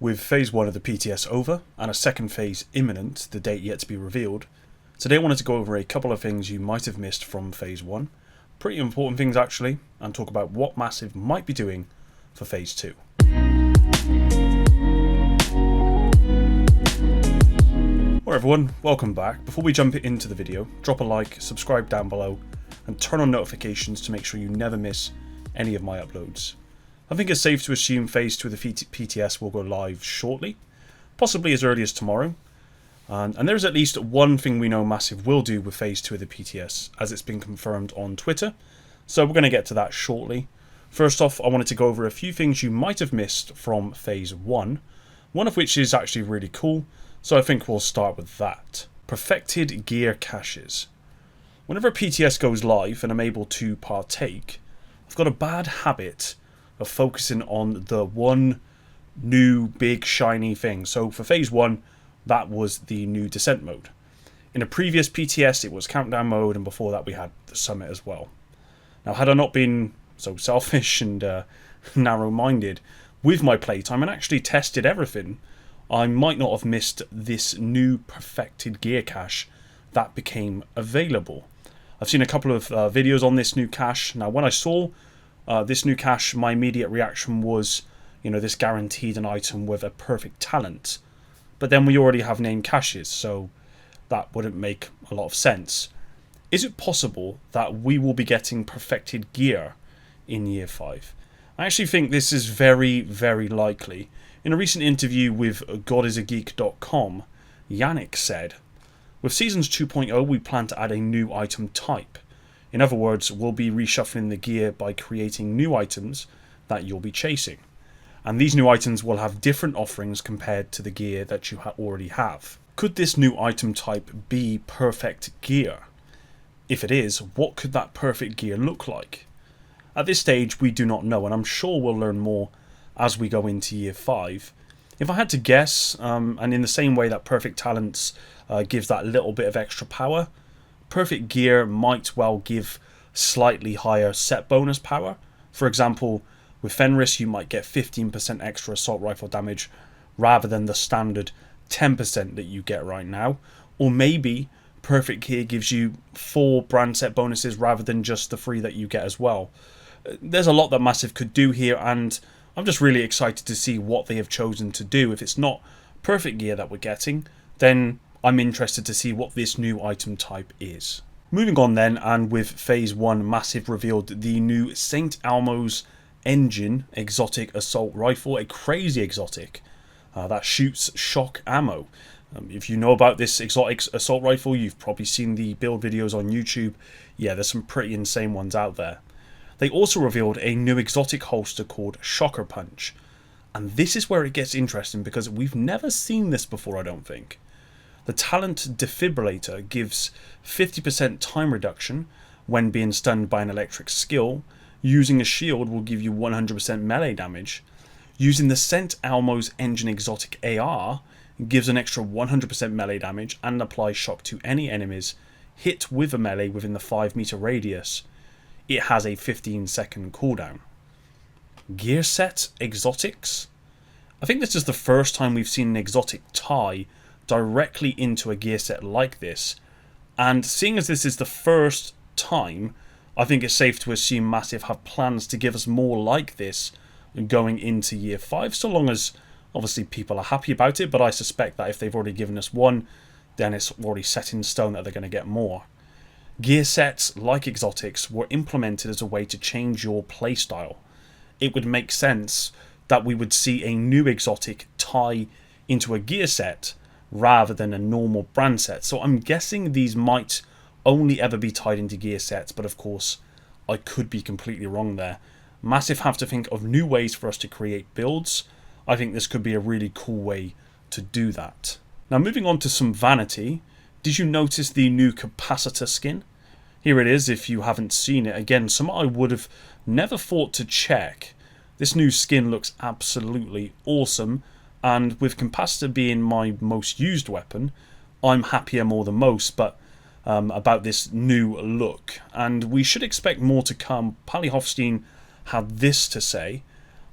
With phase 1 of the PTS over and a second phase imminent, the date yet to be revealed, today I wanted to go over a couple of things you might have missed from phase 1, pretty important things actually, and talk about what Massive might be doing for phase 2. Alright everyone, welcome back. Before we jump into the video, drop a like, subscribe down below, and turn on notifications to make sure you never miss any of my uploads. I think it's safe to assume phase 2 of the PTS will go live shortly, possibly as early as tomorrow. And there's at least one thing we know Massive will do with phase 2 of the PTS, as it's been confirmed on Twitter, so we're going to get to that shortly. First off, I wanted to go over a few things you might have missed from phase 1, one of which is actually really cool, so I think we'll start with that. Perfected gear caches. Whenever PTS goes live and I'm able to partake, I've got a bad habit of focusing on the one new big shiny thing. So for phase 1, that was the new descent mode. In a previous PTS it was countdown mode, and before that we had the summit as well. Now had I not been so selfish and narrow-minded with my playtime and actually tested everything, I might not have missed this new perfected gear cache that became available. I've seen a couple of videos on this new cache. Now when I saw this new cache, my immediate reaction was, this guaranteed an item with a perfect talent. But then we already have named caches, so that wouldn't make a lot of sense. Is it possible that we will be getting perfected gear in Year 5? I actually think this is very, very likely. In a recent interview with godisageek.com, Yannick said, "With Seasons 2.0 we plan to add a new item type. In other words, we'll be reshuffling the gear by creating new items that you'll be chasing. And these new items will have different offerings compared to the gear that you already have. Could this new item type be perfect gear? If it is, what could that perfect gear look like?" At this stage we do not know, and I'm sure we'll learn more as we go into Year 5. If I had to guess, and in the same way that perfect talents gives that little bit of extra power, perfect gear might well give slightly higher set bonus power. For example, with Fenris you might get 15% extra assault rifle damage rather than the standard 10% that you get right now. Or maybe perfect gear gives you 4 brand set bonuses rather than just the 3 that you get as well. There's a lot that Massive could do here, and I'm just really excited to see what they have chosen to do. If it's not perfect gear that we're getting, then I'm interested to see what this new item type is. Moving on then, and with phase 1, Massive revealed the new St. Elmo's engine exotic assault rifle, a crazy exotic that shoots shock ammo. If you know about this exotic assault rifle, you've probably seen the build videos on YouTube. Yeah, there's some pretty insane ones out there. They also revealed a new exotic holster called Shocker Punch. And this is where it gets interesting because we've never seen this before, I don't think. The talent Defibrillator gives 50% time reduction when being stunned by an electric skill. Using a shield will give you 100% melee damage. Using the St. Elmo's engine exotic AR gives an extra 100% melee damage and applies shock to any enemies hit with a melee within the 5-meter radius. It has a 15-second cooldown. Gear set exotics? I think this is the first time we've seen an exotic tie directly into a gear set like this, and seeing as this is the first time, I think it's safe to assume Massive have plans to give us more like this going into Year 5, so long as obviously people are happy about it. But I suspect that if they've already given us one, then it's already set in stone that they're going to get more. Gear sets like exotics were implemented as a way to change your playstyle. It would make sense that we would see a new exotic tie into a gear set rather than a normal brand set. So I'm guessing these might only ever be tied into gear sets, but of course I could be completely wrong there. Massive have to think of new ways for us to create builds. I think this could be a really cool way to do that. Now moving on to some vanity, did you notice the new capacitor skin? Here it is if you haven't seen it. Again, something I would have never thought to check. This new skin looks absolutely awesome, and with capacitor being my most used weapon, I'm happier more than most about this new look, and we should expect more to come. Pally Hofstein had this to say: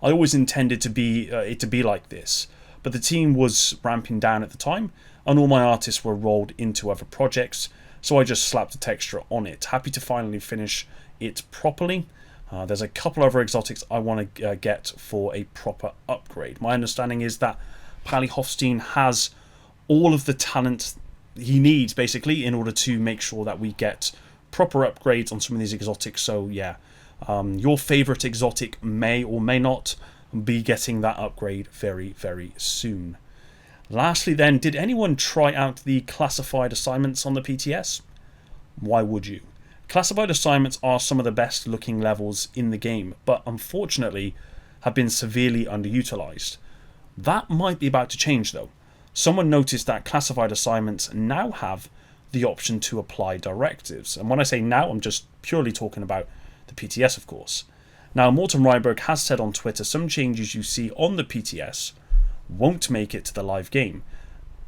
"I always intended it to be like this, but the team was ramping down at the time, and all my artists were rolled into other projects, so I just slapped a texture on it. Happy to finally finish it properly. There's a couple other exotics I want to get for a proper upgrade. My understanding is that Pally Hofstein has all of the talent he needs, basically, in order to make sure that we get proper upgrades on some of these exotics. So yeah, your favourite exotic may or may not be getting that upgrade very, very soon. Lastly then, did anyone try out the classified assignments on the PTS? Why would you? Classified assignments are some of the best looking levels in the game, but unfortunately have been severely underutilized. That might be about to change though. Someone noticed that classified assignments now have the option to apply directives. And when I say now, I'm just purely talking about the PTS, of course. Now, Morten Ryberg has said on Twitter some changes you see on the PTS won't make it to the live game.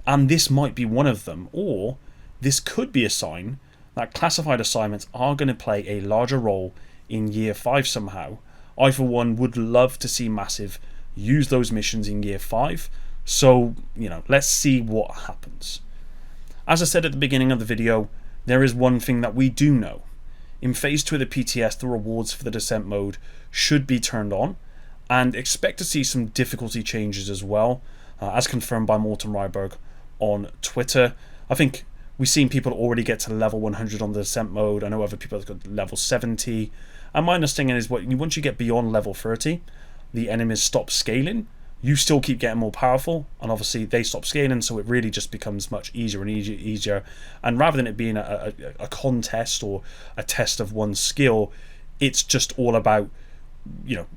And this might be one of them, or this could be a sign that classified assignments are going to play a larger role in Year 5 somehow. I, for one, would love to see Massive use those missions in Year 5. So, let's see what happens. As I said at the beginning of the video, there is one thing that we do know. In Phase 2 of the PTS, the rewards for the Descent mode should be turned on, and expect to see some difficulty changes as well, as confirmed by Morten Ryberg on Twitter. I think we've seen people already get to level 100 on the Descent mode. I know other people have got level 70. And my understanding is once you get beyond level 30, the enemies stop scaling. You still keep getting more powerful, and obviously they stop scaling, so it really just becomes much easier and easier. And rather than it being a contest or a test of one's skill, it's just all about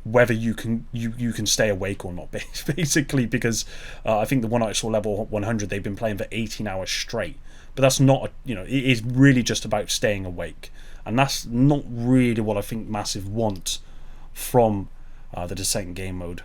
whether you can stay awake or not, basically. Because I think the one I saw level 100, they've been playing for 18 hours straight. But that's not, it is really just about staying awake. And that's not really what I think Massive want from the Descent game mode.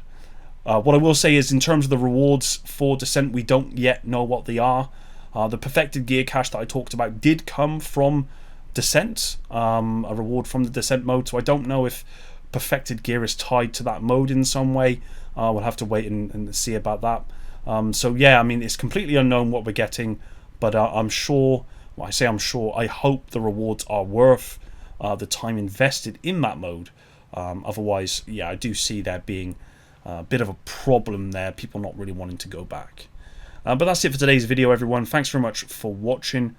What I will say is, in terms of the rewards for Descent, we don't yet know what they are. The perfected gear cache that I talked about did come from Descent, a reward from the Descent mode. So I don't know if perfected gear is tied to that mode in some way. We'll have to wait and see about that. So yeah, it's completely unknown what we're getting. But I'm sure, well, I say I'm sure, I hope the rewards are worth the time invested in that mode. Otherwise, yeah, I do see there being a bit of a problem there, people not really wanting to go back. But that's it for today's video, everyone. Thanks very much for watching.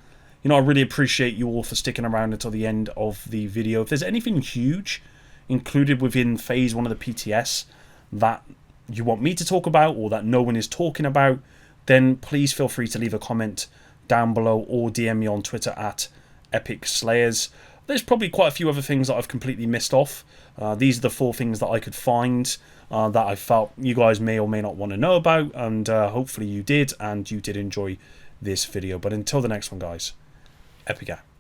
I really appreciate you all for sticking around until the end of the video. If there's anything huge included within Phase 1 of the PTS that you want me to talk about, or that no one is talking about, then please feel free to leave a comment down below or DM me on Twitter at Epic Slayers. There's probably quite a few other things that I've completely missed off. These are the 4 things that I could find that I felt you guys may or may not want to know about, and hopefully you did, and you did enjoy this video. But until the next one, guys, Epic out.